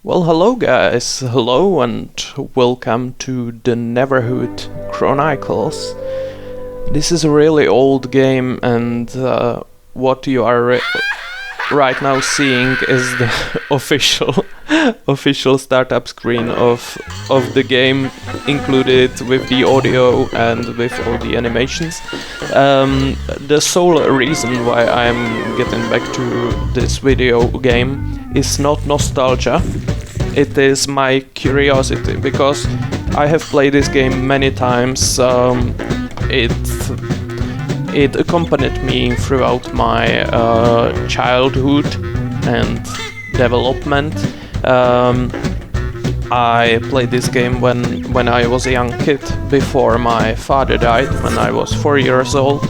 Well, hello guys, hello and welcome to the Neverhood Chronicles. This is a really old game and what you are right now seeing is the official startup screen of the game, included with the audio and with all the animations. The sole reason why I'm getting back to this video game is not nostalgia. It is my curiosity, because I have played this game many times. It accompanied me throughout my childhood and development. I played this game when I was a young kid, before my father died, when I was 4 years old.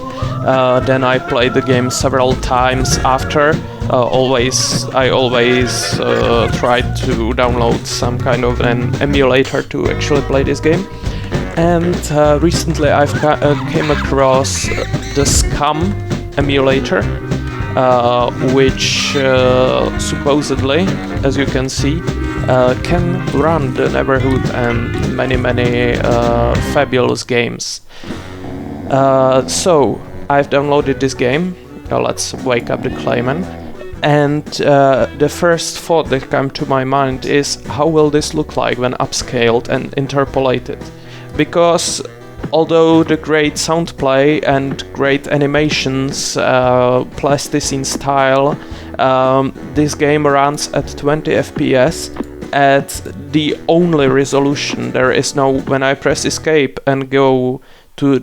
Then I played the game several times after. I always tried to download some kind of an emulator to actually play this game. And recently I've came across the Scum emulator, which supposedly, as you can see, can run the Neverhood and many fabulous games. So I've downloaded this game. Let's wake up the Clayman. And the first thought that came to my mind is, how will this look like when upscaled and interpolated? Because although the great sound play and great animations, plasticine style, this game runs at 20 FPS at the only resolution. There is no, when I press escape and go to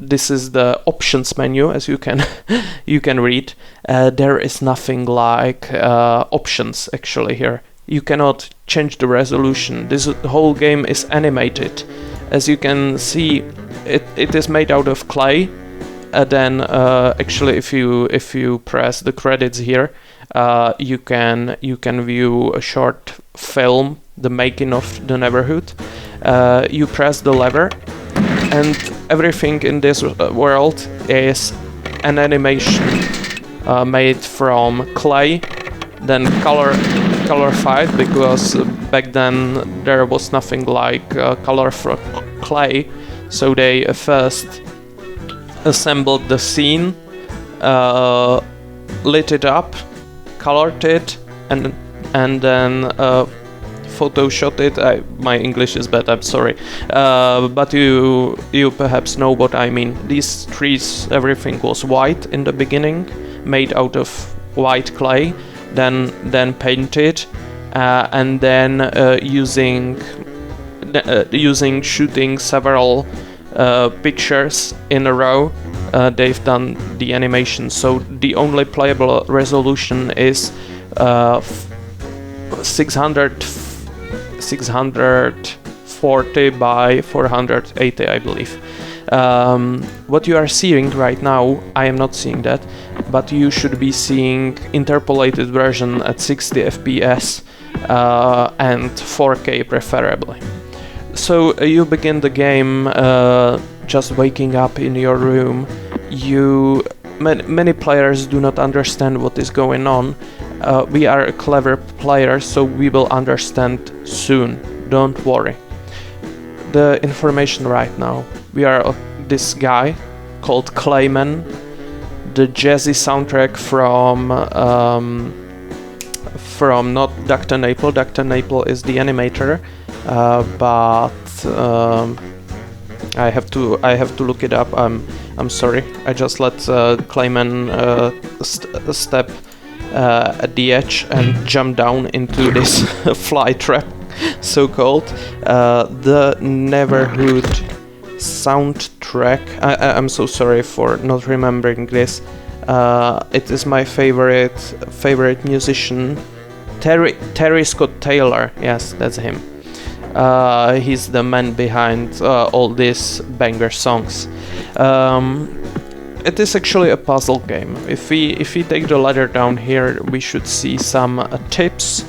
this is the options menu, as you can you can read, there is nothing like options actually here. You cannot change the resolution. This whole game is animated. As you can see, it is made out of clay. Then actually, if you press the credits here, you can view a short film, the making of the Neverhood. You press the lever, and everything in this world is an animation made from clay, then colorified, because back then there was nothing like color for clay. So they first assembled the scene, lit it up, colored it, and then Photoshop it. My English is bad, I'm sorry, but you perhaps know what I mean. These trees, everything was white in the beginning, made out of white clay, then painted, and then shooting several pictures in a row, they've done the animation. So the only playable resolution is 640 by 480, I believe. What you are seeing right now, I am not seeing that, but you should be seeing interpolated version at 60 FPS and 4K preferably. So you begin the game just waking up in your room. Many players do not understand what is going on. We are a clever player, so we will understand soon. Don't worry. The information right now. We are this guy called Clayman. The jazzy soundtrack from not Dr. Naple. Dr. Naple is the animator, but I have to look it up. I'm sorry. I just let Clayman step at the edge and jump down into this fly trap, so-called. The Neverhood soundtrack. I'm so sorry for not remembering this. It is my favorite musician, Terry Scott Taylor. Yes, that's him. He's the man behind all these banger songs. It is actually a puzzle game. If we take the ladder down here, we should see some tips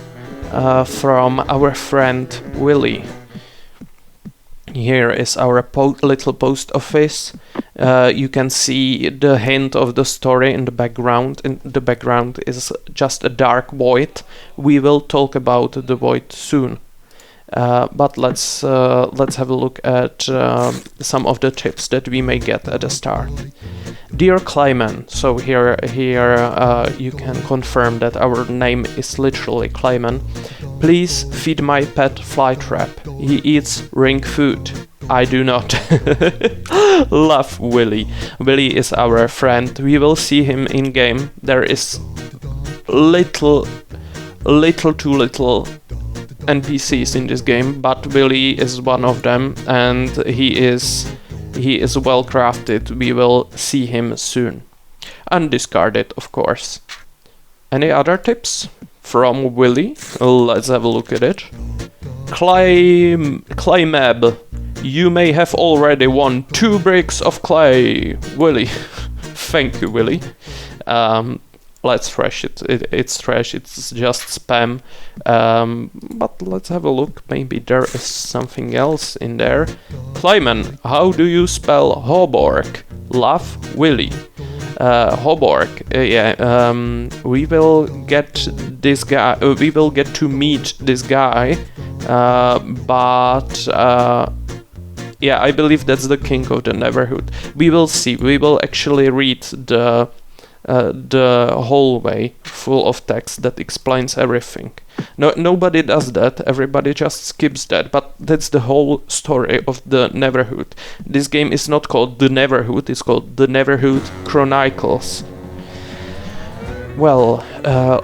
from our friend Willie. Here is our little post office. You can see the hint of the story in the background. In the background is just a dark void. We will talk about the void soon. But let's have a look at some of the tips that we may get at the start. Dear Clayman, so here you can confirm that our name is literally Clayman. Please feed my pet Flytrap. He eats ring food. I do not. Love Willy. Willy is our friend. We will see him in game. There is little too little NPCs in this game, but Willy is one of them, and he is well crafted. We will see him soon. Undiscarded, of course. Any other tips from Willy? Let's have a look at it. Claymab. You may have already won 2 bricks of clay, Willy. Thank you, Willy. Let's trash it. It's trash. It's just spam. But let's have a look. Maybe there is something else in there. Clayman, how do you spell Hoborg? Love, Willy. Hoborg. We will get this guy. We will get to meet this guy. Yeah, I believe that's the king of the Neverhood. We will see. We will actually read the hallway full of text that explains everything. Nobody does that. Everybody just skips that. But that's the whole story of the Neverhood. This game is not called the Neverhood. It's called the Neverhood Chronicles. Well,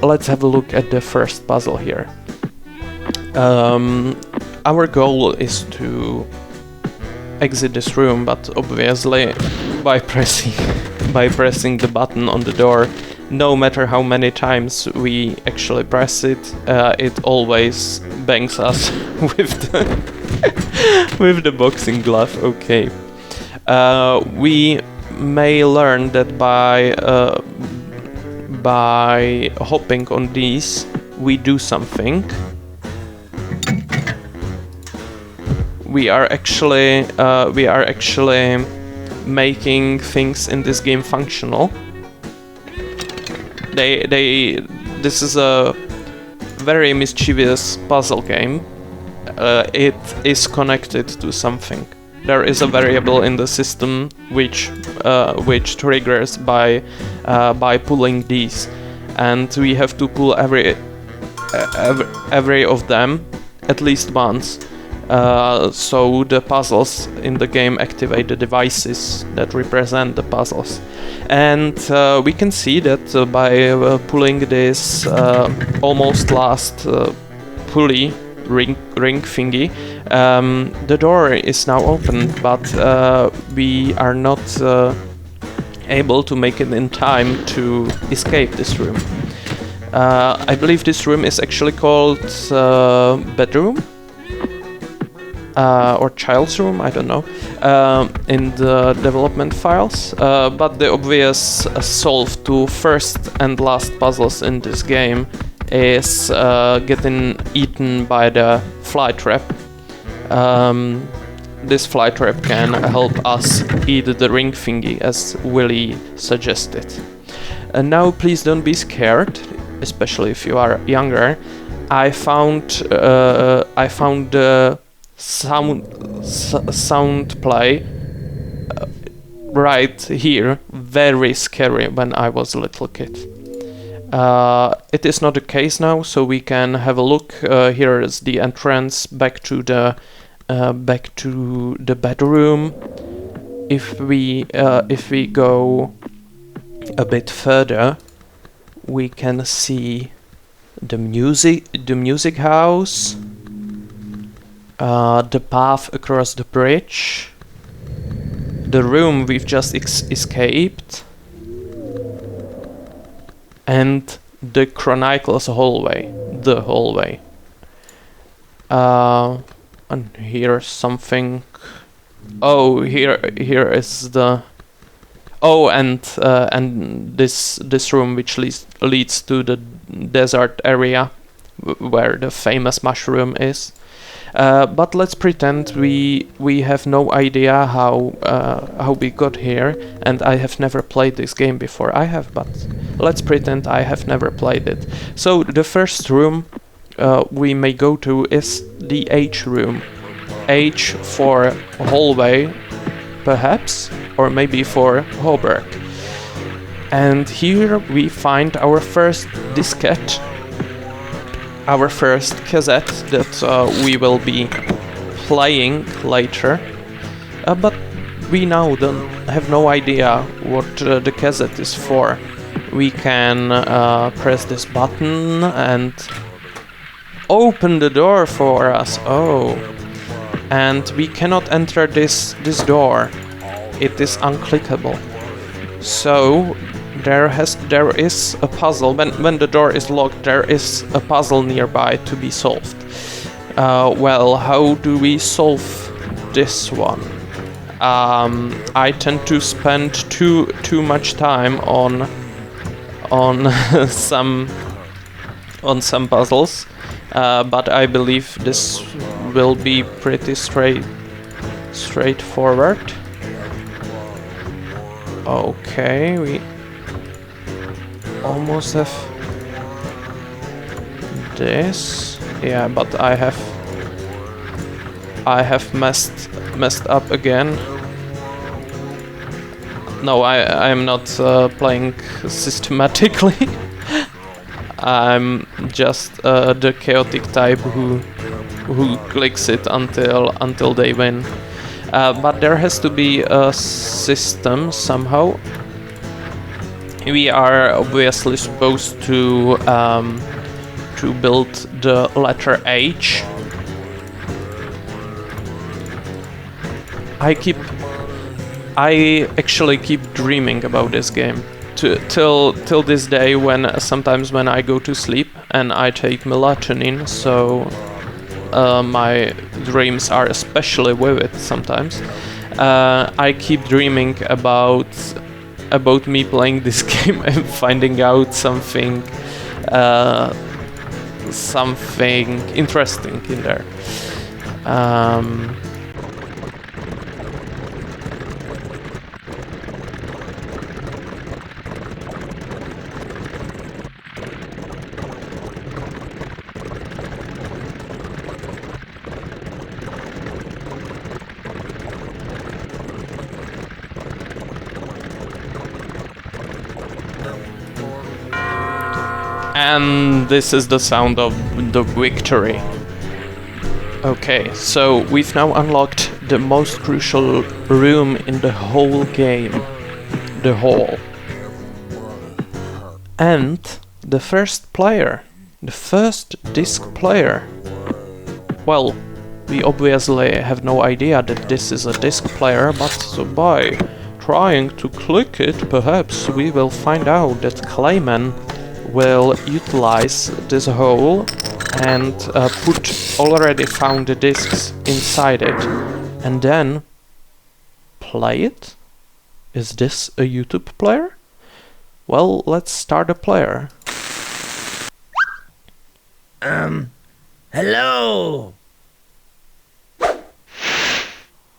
let's have a look at the first puzzle here. Our goal is to exit this room, but obviously by pressing the button on the door, no matter how many times we actually press it, it always bangs us with the boxing glove. Okay. We may learn that by hopping on these we do something. We are actually making things in this game functional. This is a very mischievous puzzle game. It is connected to something. There is a variable in the system which triggers by pulling these, and we have to pull every of them at least once. So the puzzles in the game activate the devices that represent the puzzles, and we can see that by pulling this almost last pulley ring thingy, the door is now open, but we are not able to make it in time to escape this room. I believe this room is actually called bedroom. Or child's room, I don't know, in the development files, but the obvious solve to first and last puzzles in this game is getting eaten by the fly trap. This fly trap can help us eat the ring thingy, as Willy suggested. And now please don't be scared, especially if you are younger. I found the sound play right here, very scary when I was a little kid. It is not the case now, so we can have a look. Here is the entrance back to the bedroom. If we go a bit further, we can see the music house. The path across the bridge, the room we've just escaped, and the Chronicles hallway, the hallway. And here's something. Oh, here is the. Oh, and this room which leads to the desert area. where the famous mushroom is. But let's pretend we have no idea how we got here, and I have never played this game before. I have, but let's pretend I have never played it. So the first room we may go to is the H room. H for hallway, perhaps, or maybe for Hoberg. And here we find our first diskette, our first cassette that we will be playing later. But we now don't have no idea what the cassette is for. We can press this button and open the door for us. Oh, and we cannot enter this door. It is unclickable. So there is a puzzle. When the door is locked, there is a puzzle nearby to be solved. Well, how do we solve this one? I tend to spend too much time on some puzzles, but I believe this will be pretty straightforward. Okay, we almost have this. Yeah, but I have messed up again. No, I am not playing systematically. I'm just the chaotic type who clicks it until they win. But there has to be a system somehow. We are obviously supposed to build the letter H. I actually keep dreaming about this game till this day, when sometimes when I go to sleep and I take melatonin, so my dreams are especially vivid sometimes. I keep dreaming about me playing this game and finding out something interesting in there. And this is the sound of the victory. Okay, so we've now unlocked the most crucial room in the whole game, the hall. And the first player, the first disc player. Well, we obviously have no idea that this is a disc player, but by trying to click it, perhaps we will find out that Clayman will utilize this hole and put already found discs inside it and then play it? Is this a YouTube player? Well, let's start a player. Hello!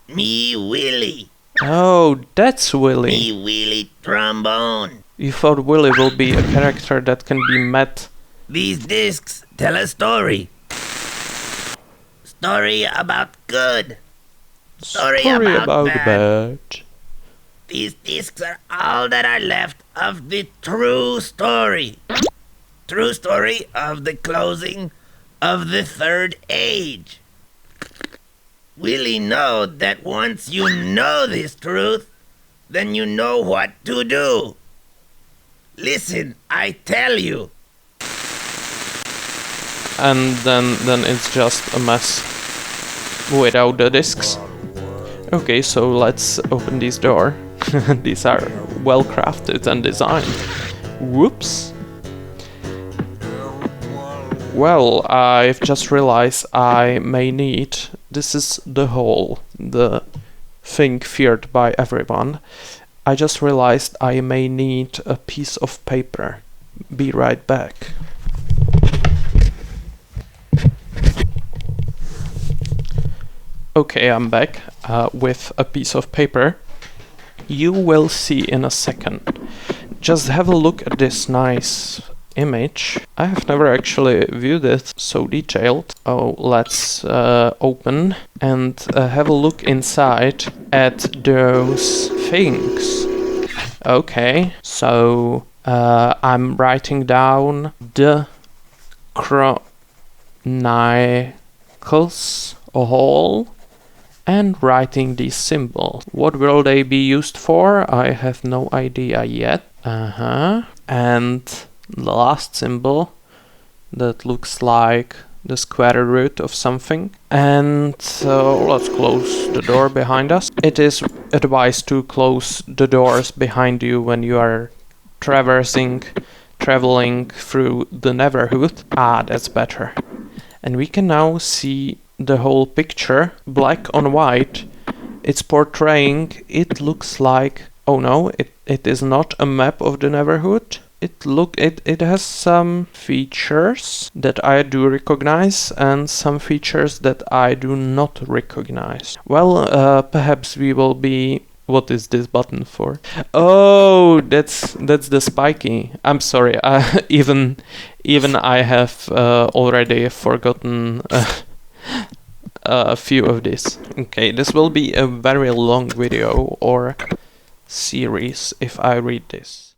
Me Willie. Oh, that's Willie. Me Willie Trombone. You thought Willie will be a character that can be met. These discs tell a story. Story about good. Story about bad. These discs are all that are left of the true story. True story of the closing of the Third Age. Willie know that once you know this truth, then you know what to do. Listen, I tell you. And then it's just a mess without the discs. Okay, so let's open this door. These are well crafted and designed. Whoops. Well, I've just realized I may need... This is the hole, the thing feared by everyone. I just realized I may need a piece of paper. Be right back. Okay, I'm back with a piece of paper. You will see in a second. Just have a look at this nice image. I have never actually viewed it so detailed. Oh, let's open and have a look inside at those things. Okay, so I'm writing down the Chronicles hall and writing these symbols. What will they be used for? I have no idea yet. And the last symbol that looks like the square root of something. And let's close the door behind us. It is advised to close the doors behind you when you are traveling through the Neverhood. Ah, that's better. And we can now see the whole picture, black on white. It's portraying, it looks like, oh no, it is not a map of the Neverhood. It has some features that I do recognize and some features that I do not recognize. Well, perhaps we will be... What is this button for? Oh, that's the spiky. I'm sorry. Even I have already forgotten a few of these. Okay, this will be a very long video or series if I read this.